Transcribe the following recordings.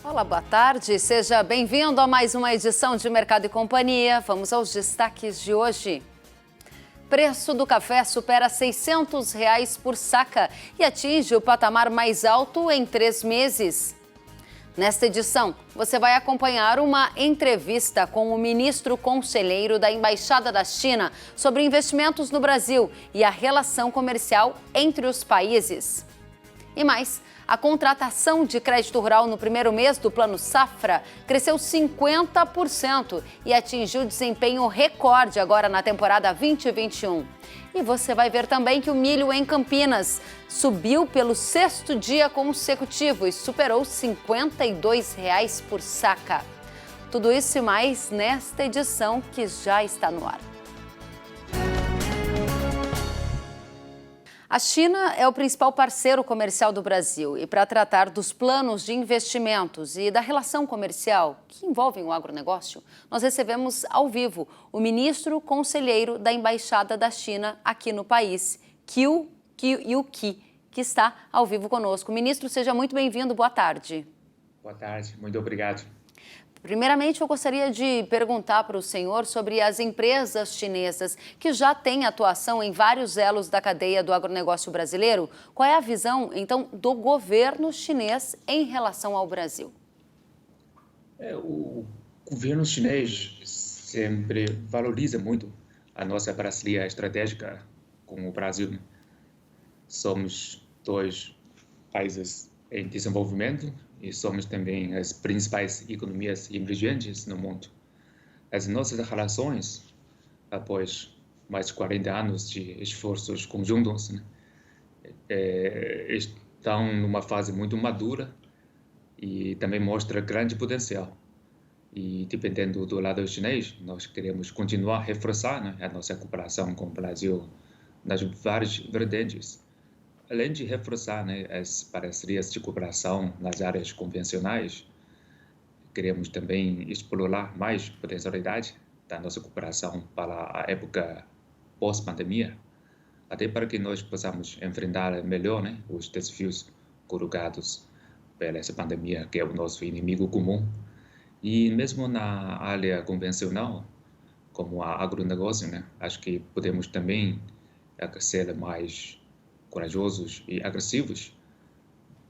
Olá, boa tarde. Seja bem-vindo a mais uma edição de Mercado e Companhia. Vamos aos destaques de hoje. Preço do café supera R$ 600 por saca e atinge o patamar mais alto em 3 meses. Nesta edição, você vai acompanhar uma entrevista com o ministro conselheiro da Embaixada da China sobre investimentos no Brasil e a relação comercial entre os países. E mais, a contratação de crédito rural no primeiro mês do Plano Safra cresceu 50% e atingiu desempenho recorde agora na temporada 2021. E você vai ver também que o milho em Campinas subiu pelo 6º dia consecutivo e superou R$ 52 por saca. Tudo isso e mais nesta edição que já está no ar. A China é o principal parceiro comercial do Brasil e para tratar dos planos de investimentos e da relação comercial que envolvem o agronegócio, nós recebemos ao vivo o ministro conselheiro da Embaixada da China aqui no país, Qiu Yuqi, que está ao vivo conosco. Ministro, seja muito bem-vindo, boa tarde. Boa tarde, muito obrigado. Primeiramente, eu gostaria de perguntar para o senhor sobre as empresas chinesas que já têm atuação em vários elos da cadeia do agronegócio brasileiro. Qual é a visão, então, do governo chinês em relação ao Brasil? O governo chinês sempre valoriza muito a nossa parceria estratégica com o Brasil. Somos dois países em desenvolvimento e somos também as principais economias emergentes no mundo. As nossas relações, após mais de 40 anos de esforços conjuntos, estão numa fase muito madura e também mostra grande potencial. E dependendo do lado chinês, nós queremos continuar a reforçar a nossa cooperação com o Brasil nas várias vertentes. Além de reforçar as parcerias de cooperação nas áreas convencionais, queremos também explorar mais potencialidade da nossa cooperação para a época pós-pandemia, até para que nós possamos enfrentar melhor os desafios colocados pela essa pandemia, que é o nosso inimigo comum. E mesmo na área convencional, como a agronegócio, acho que podemos também ser mais corajosos e agressivos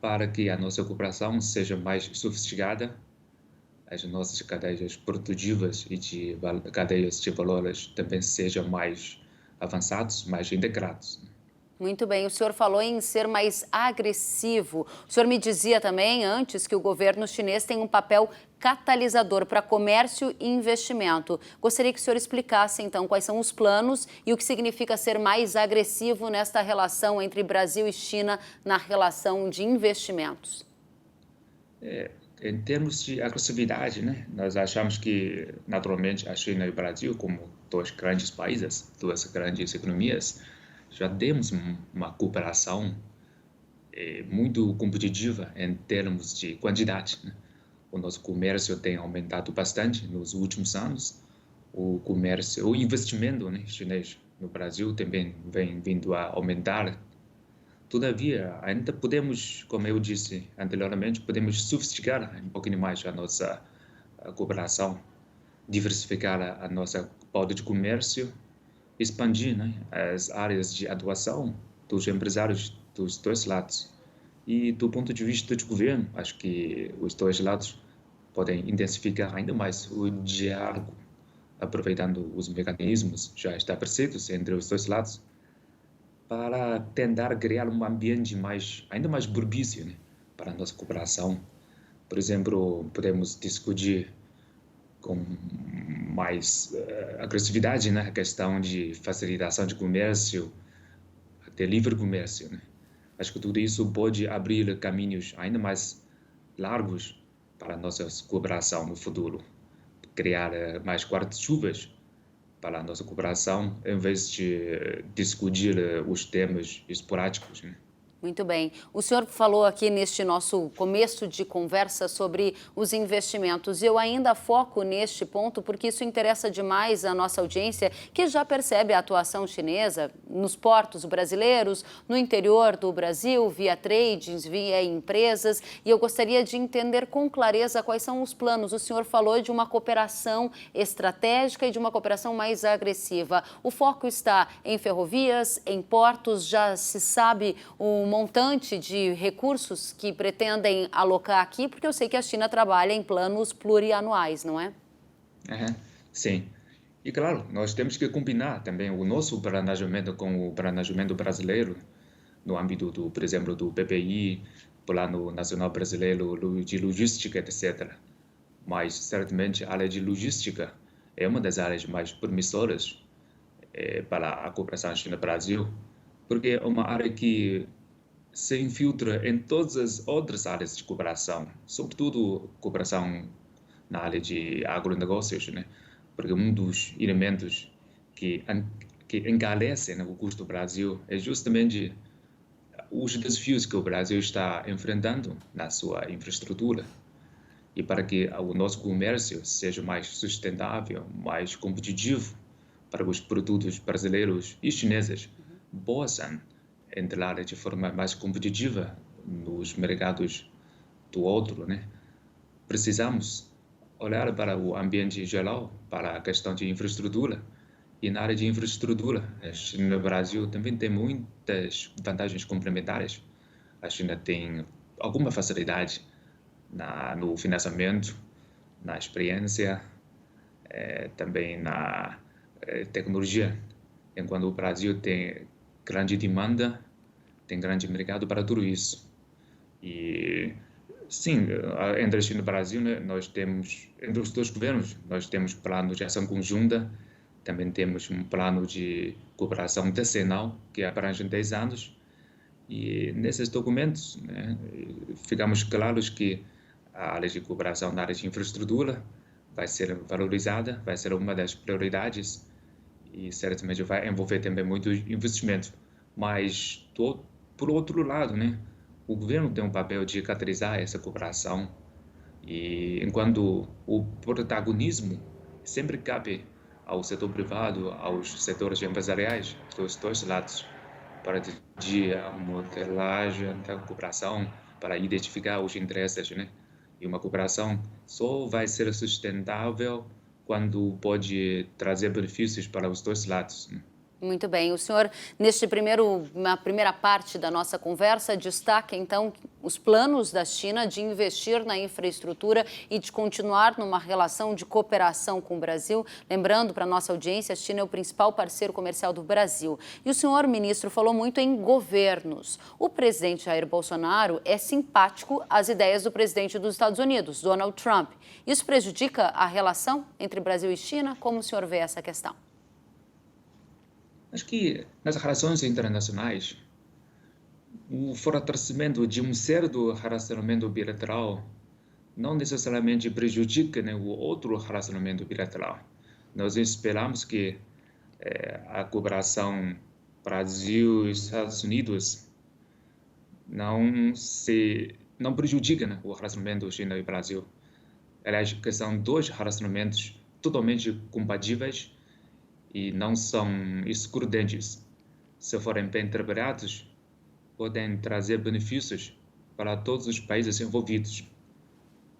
para que a nossa cooperação seja mais sofisticada, as nossas cadeias produtivas e de cadeias de valores também sejam mais avançados, mais integrados. Muito bem, o senhor falou em ser mais agressivo. O senhor me dizia também antes que o governo chinês tem um papel catalisador para comércio e investimento. Gostaria que o senhor explicasse, então, quais são os planos e o que significa ser mais agressivo nesta relação entre Brasil e China na relação de investimentos. Em termos de agressividade, nós achamos que, naturalmente, a China e o Brasil, como dois grandes países, duas grandes economias, já temos uma cooperação muito competitiva em termos de quantidade. O nosso comércio tem aumentado bastante nos últimos anos. O investimento chinês no Brasil também vem vindo a aumentar. Todavia, ainda podemos, como eu disse anteriormente, podemos sofisticar um pouquinho mais a nossa cooperação, diversificar a nossa pauta de comércio, expandir as áreas de atuação dos empresários dos dois lados. E do ponto de vista do governo, acho que os dois lados podem intensificar ainda mais o diálogo, aproveitando os mecanismos já estabelecidos entre os dois lados, para tentar criar um ambiente ainda mais propício para a nossa cooperação. Por exemplo, podemos discutir com mais agressividade a questão de facilitação de comércio, de livre comércio. Acho que tudo isso pode abrir caminhos ainda mais largos para a nossa cooperação no futuro, criar mais guarda-chuvas para a nossa cooperação, em vez de discutir os temas esporádicos. Muito bem. O senhor falou aqui neste nosso começo de conversa sobre os investimentos. E eu ainda foco neste ponto porque isso interessa demais a nossa audiência, que já percebe a atuação chinesa nos portos brasileiros, no interior do Brasil, via tradings, via empresas. E eu gostaria de entender com clareza quais são os planos. O senhor falou de uma cooperação estratégica e de uma cooperação mais agressiva. O foco está em ferrovias, em portos, já se sabe o montante de recursos que pretendem alocar aqui, porque eu sei que a China trabalha em planos plurianuais, não é? Sim. E, claro, nós temos que combinar também o nosso planejamento com o planejamento brasileiro, no âmbito, por exemplo, do PPI, Plano Nacional Brasileiro de Logística, etc. Mas, certamente, a área de logística é uma das áreas mais promissoras para a cooperação China-Brasil, porque é uma área que se infiltra em todas as outras áreas de cooperação, sobretudo cooperação na área de agronegócios, né? Porque um dos elementos que encarecem o custo do Brasil é justamente os desafios que o Brasil está enfrentando na sua infraestrutura. E para que o nosso comércio seja mais sustentável, mais competitivo para os produtos brasileiros e chineses possam entrar de forma mais competitiva nos mercados do outro, né? Precisamos olhar para o ambiente geral, para a questão de infraestrutura. E na área de infraestrutura, a China e o Brasil também tem muitas vantagens complementares. A China tem alguma facilidade no financiamento, na experiência, também na tecnologia, enquanto o Brasil tem grande demanda, tem grande mercado para tudo isso. E, sim, entre a China e o Brasil, né, nós temos, entre os dois governos, nós temos planos de ação conjunta, também temos um plano de cooperação decenal, que abrange 10 anos, e nesses documentos, né, ficamos claros que a área de cooperação na área de infraestrutura vai ser valorizada, vai ser uma das prioridades, e certamente vai envolver também muito investimento. Mas, por outro lado, né, o governo tem um papel de catalisar essa cooperação, e enquanto o protagonismo sempre cabe ao setor privado, aos setores empresariais dos dois lados, para dirigir a modelagem da cooperação, para identificar os interesses, né? E uma cooperação só vai ser sustentável quando pode trazer benefícios para os dois lados. Muito bem. O senhor, na primeira parte da nossa conversa, destaca, então, os planos da China de investir na infraestrutura e de continuar numa relação de cooperação com o Brasil. Lembrando para a nossa audiência, a China é o principal parceiro comercial do Brasil. E o senhor, ministro, falou muito em governos. O presidente Jair Bolsonaro é simpático às ideias do presidente dos Estados Unidos, Donald Trump. Isso prejudica a relação entre Brasil e China? Como o senhor vê essa questão? Acho que nas relações internacionais, o fortalecimento de um certo relacionamento bilateral não necessariamente prejudica, né, o outro relacionamento bilateral. Nós esperamos que a cooperação Brasil e Estados Unidos não prejudica, né, o relacionamento China e Brasil. Aliás, que são dois relacionamentos totalmente compatíveis e não são excludentes. Se forem bem trabalhados, podem trazer benefícios para todos os países envolvidos.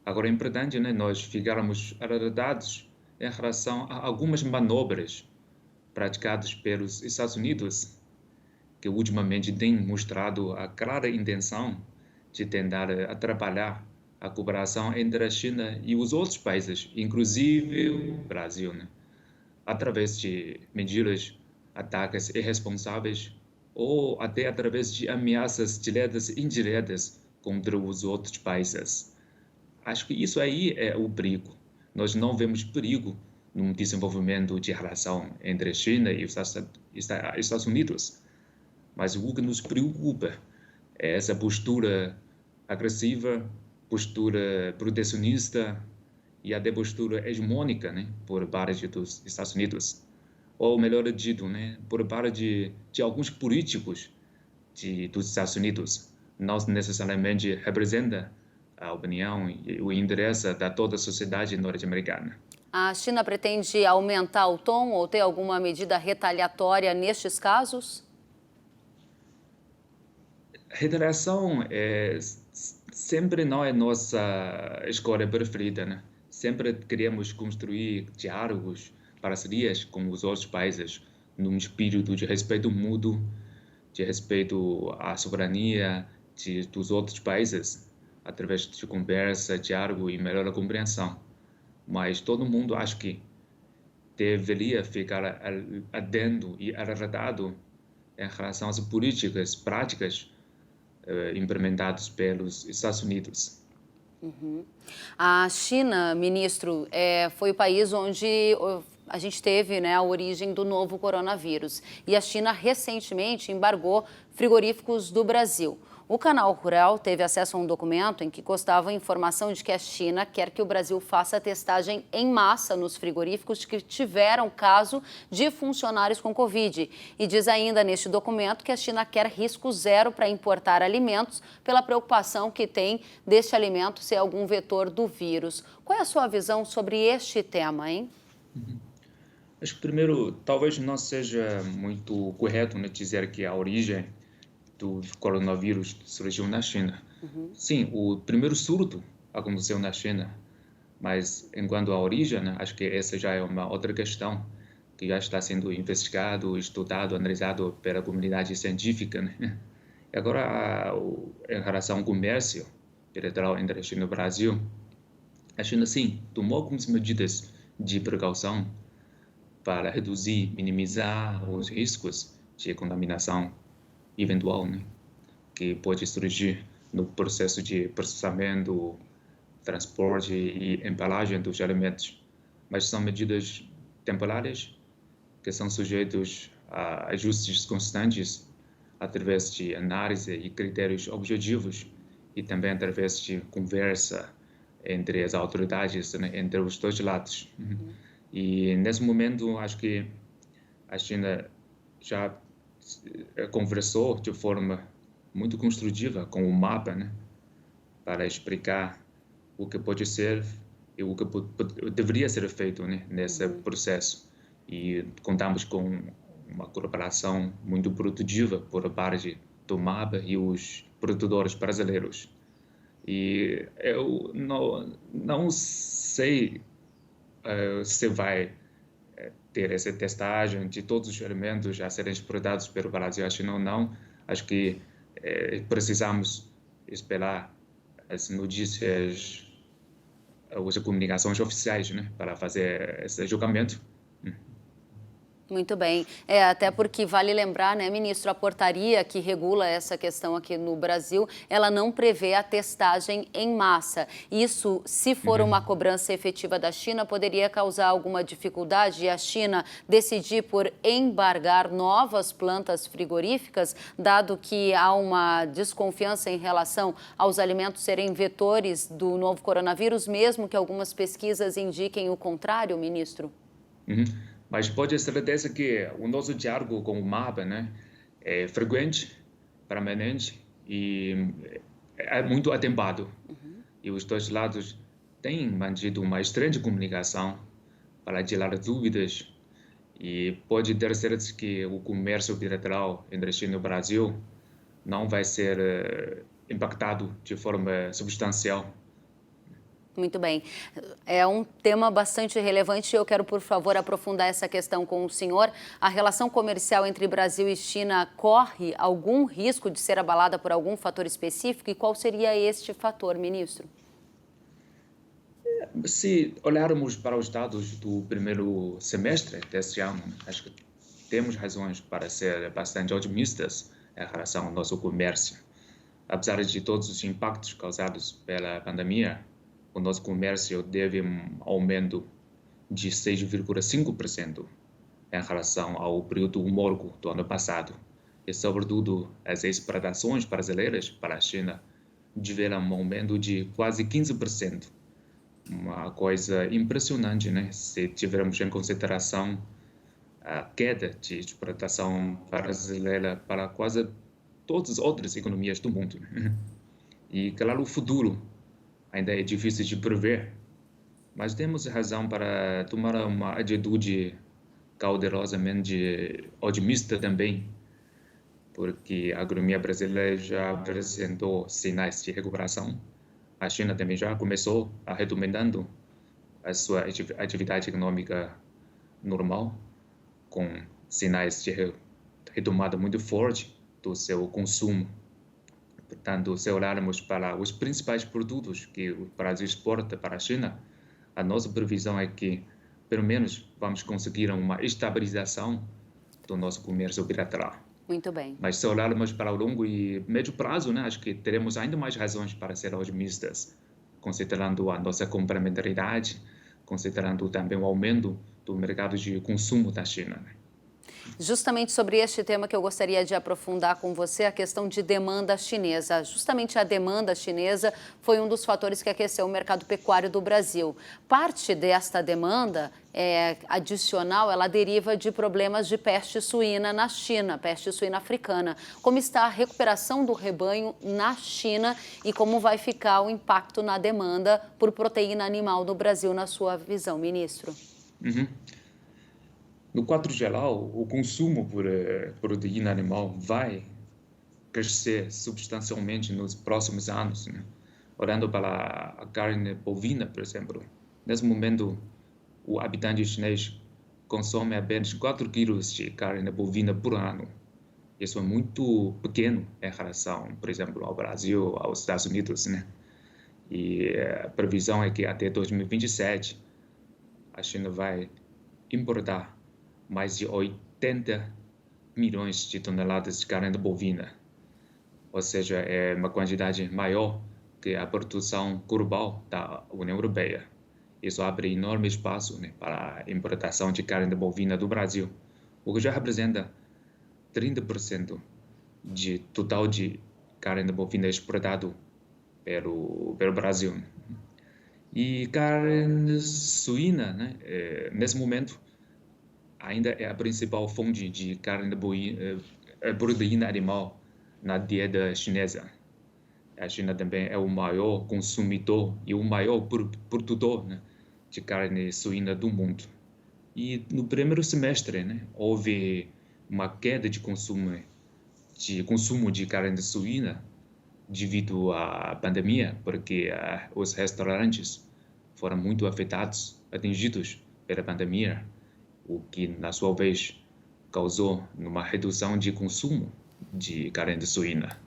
Agora, é importante, né, nós ficarmos alertados em relação a algumas manobras praticadas pelos Estados Unidos, que ultimamente têm mostrado a clara intenção de tentar atrapalhar a cooperação entre a China e os outros países, inclusive o Brasil, né? Através de medidas, ataques irresponsáveis ou até através de ameaças diretas e indiretas contra os outros países. Acho que isso aí é o perigo. Nós não vemos perigo no desenvolvimento de relação entre a China e os Estados Unidos, mas o que nos preocupa é essa postura agressiva, postura protecionista e até postura hegemônica, né, por parte dos Estados Unidos, ou melhor dito, né, por parte de alguns políticos dos Estados Unidos não necessariamente representa a opinião e o interesse da toda a sociedade norte-americana. A China pretende aumentar o tom ou ter alguma medida retaliatória nestes casos? Retaliação sempre não é nossa escolha preferida, né? Sempre queremos construir diálogos, parcerias com os outros países, num espírito de respeito mútuo, de respeito à soberania dos outros países, através de conversa, diálogo e melhor compreensão. Mas todo mundo acha que deveria ficar atento e alertado em relação às políticas práticas implementadas pelos Estados Unidos. A China, ministro, foi o país onde a gente teve, né, a origem do novo coronavírus. E a China recentemente embargou frigoríficos do Brasil. O Canal Rural teve acesso a um documento em que constava a informação de que a China quer que o Brasil faça a testagem em massa nos frigoríficos que tiveram caso de funcionários com Covid. E diz ainda neste documento que a China quer risco zero para importar alimentos pela preocupação que tem deste alimento ser algum vetor do vírus. Qual é a sua visão sobre este tema, hein? Acho que primeiro, talvez não seja muito correto, né, dizer que a origem do coronavírus surgiu na China. Sim, o primeiro surto aconteceu na China, mas enquanto a origem, né, acho que essa já é uma outra questão que já está sendo investigado, estudado, analisado pela comunidade científica, né? E agora, em relação ao comércio bilateral entre a China e o Brasil, a China, sim, tomou algumas medidas de precaução para reduzir, minimizar os riscos de contaminação eventual, né, que pode surgir no processo de processamento, transporte e embalagem dos alimentos. Mas são medidas temporárias que são sujeitos a ajustes constantes através de análise e critérios objetivos e também através de conversa entre as autoridades, né, entre os dois lados. E nesse momento, acho que a China já conversou de forma muito construtiva com o MAPA, né, para explicar o que pode ser e o que deveria ser feito, né, nesse processo. E contamos com uma colaboração muito produtiva por parte do MAPA e os produtores brasileiros. E eu não sei se vai ter essa testagem de todos os alimentos a serem exportados pelo Brasil, acho que não. Acho que precisamos esperar as notícias, as comunicações oficiais, né, para fazer esse julgamento. Muito bem. Até porque vale lembrar, né, ministro, a portaria que regula essa questão aqui no Brasil, ela não prevê a testagem em massa. Isso, se for uma cobrança efetiva da China, poderia causar alguma dificuldade e a China decidir por embargar novas plantas frigoríficas, dado que há uma desconfiança em relação aos alimentos serem vetores do novo coronavírus, mesmo que algumas pesquisas indiquem o contrário, ministro? Mas pode ter certeza que o nosso diálogo com o MAPA, né, é frequente, permanente e é muito atempado. E os dois lados têm mantido uma estreita comunicação para tirar dúvidas e pode ter certeza que o comércio bilateral entre a China e o Brasil não vai ser impactado de forma substancial. Muito bem. É um tema bastante relevante e eu quero, por favor, aprofundar essa questão com o senhor. A relação comercial entre Brasil e China corre algum risco de ser abalada por algum fator específico? E qual seria este fator, ministro? Se olharmos para os dados do primeiro semestre deste ano, acho que temos razões para ser bastante otimistas em relação ao nosso comércio. Apesar de todos os impactos causados pela pandemia, o nosso comércio teve um aumento de 6,5% em relação ao período homólogo do ano passado. E, sobretudo, as exportações brasileiras para a China tiveram um aumento de quase 15%. Uma coisa impressionante, né? Se tivermos em consideração a queda de exportação brasileira para quase todas as outras economias do mundo. E, claro, o futuro ainda é difícil de prever, mas temos razão para tomar uma atitude cautelosamente otimista também, porque a economia brasileira já apresentou sinais de recuperação. A China também já começou a retomando a sua atividade econômica normal, com sinais de retomada muito forte do seu consumo. Portanto, se olharmos para os principais produtos que o Brasil exporta para a China, a nossa previsão é que, pelo menos, vamos conseguir uma estabilização do nosso comércio bilateral. Muito bem. Mas se olharmos para o longo e médio prazo, né, acho que teremos ainda mais razões para ser otimistas, considerando a nossa complementaridade, considerando também o aumento do mercado de consumo da China. Justamente sobre este tema que eu gostaria de aprofundar com você, a questão de demanda chinesa. Justamente a demanda chinesa foi um dos fatores que aqueceu o mercado pecuário do Brasil. Parte desta demanda adicional, ela deriva de problemas de peste suína na China, peste suína africana. Como está a recuperação do rebanho na China e como vai ficar o impacto na demanda por proteína animal no Brasil, na sua visão, ministro? No quadro geral, o consumo por proteína animal vai crescer substancialmente nos próximos anos, né? Olhando para a carne bovina, por exemplo, nesse momento, o habitante chinês consome apenas 4 quilos de carne bovina por ano. Isso é muito pequeno em relação, por exemplo, ao Brasil, aos Estados Unidos, né? E a previsão é que até 2027 a China vai importar mais de 80 milhões de toneladas de carne bovina, ou seja, é uma quantidade maior que a produção global da União Europeia. Isso abre enorme espaço, né, para a importação de carne bovina do Brasil, o que já representa 30% de total de carne bovina exportado pelo Brasil. E carne suína, né, nesse momento, ainda é a principal fonte de carne proteína animal na dieta chinesa. A China também é o maior consumidor e o maior produtor, né, de carne suína do mundo. E no primeiro semestre, né, houve uma queda de consumo de carne suína devido à pandemia, porque os restaurantes foram muito atingidos pela pandemia, o que, na sua vez, causou uma redução de consumo de carne suína.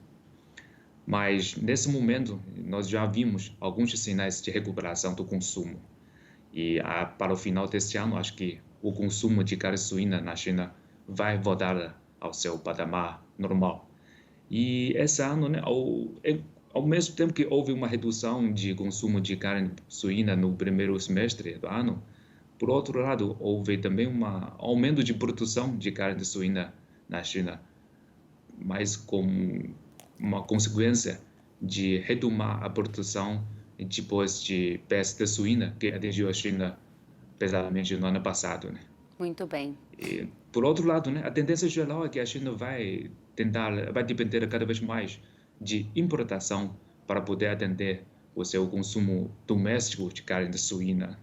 Mas, nesse momento, nós já vimos alguns sinais de recuperação do consumo. E, para o final deste ano, acho que o consumo de carne suína na China vai voltar ao seu patamar normal. E, esse ano, né, ao mesmo tempo que houve uma redução de consumo de carne suína no primeiro semestre do ano, por outro lado, houve também um aumento de produção de carne suína na China, mas como uma consequência de retomar a produção depois de peste suína que atingiu a China pesadamente no ano passado, né? Muito bem. E, por outro lado, né, a tendência geral é que a China vai depender cada vez mais de importação para poder atender o seu consumo doméstico de carne suína.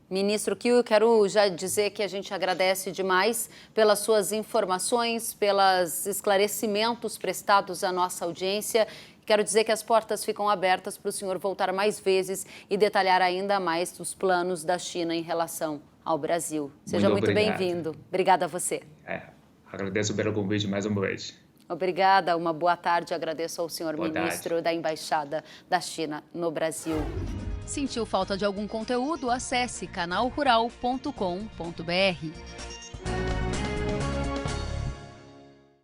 Ministro Kiu, eu quero já dizer que a gente agradece demais pelas suas informações, pelos esclarecimentos prestados à nossa audiência. Quero dizer que as portas ficam abertas para o senhor voltar mais vezes e detalhar ainda mais os planos da China em relação ao Brasil. Seja muito bem-vindo. Obrigada a você. Agradeço pelo convite mais uma vez. Obrigada, uma boa tarde. Agradeço ao senhor ministro da Embaixada da China no Brasil. Sentiu falta de algum conteúdo? Acesse canalrural.com.br.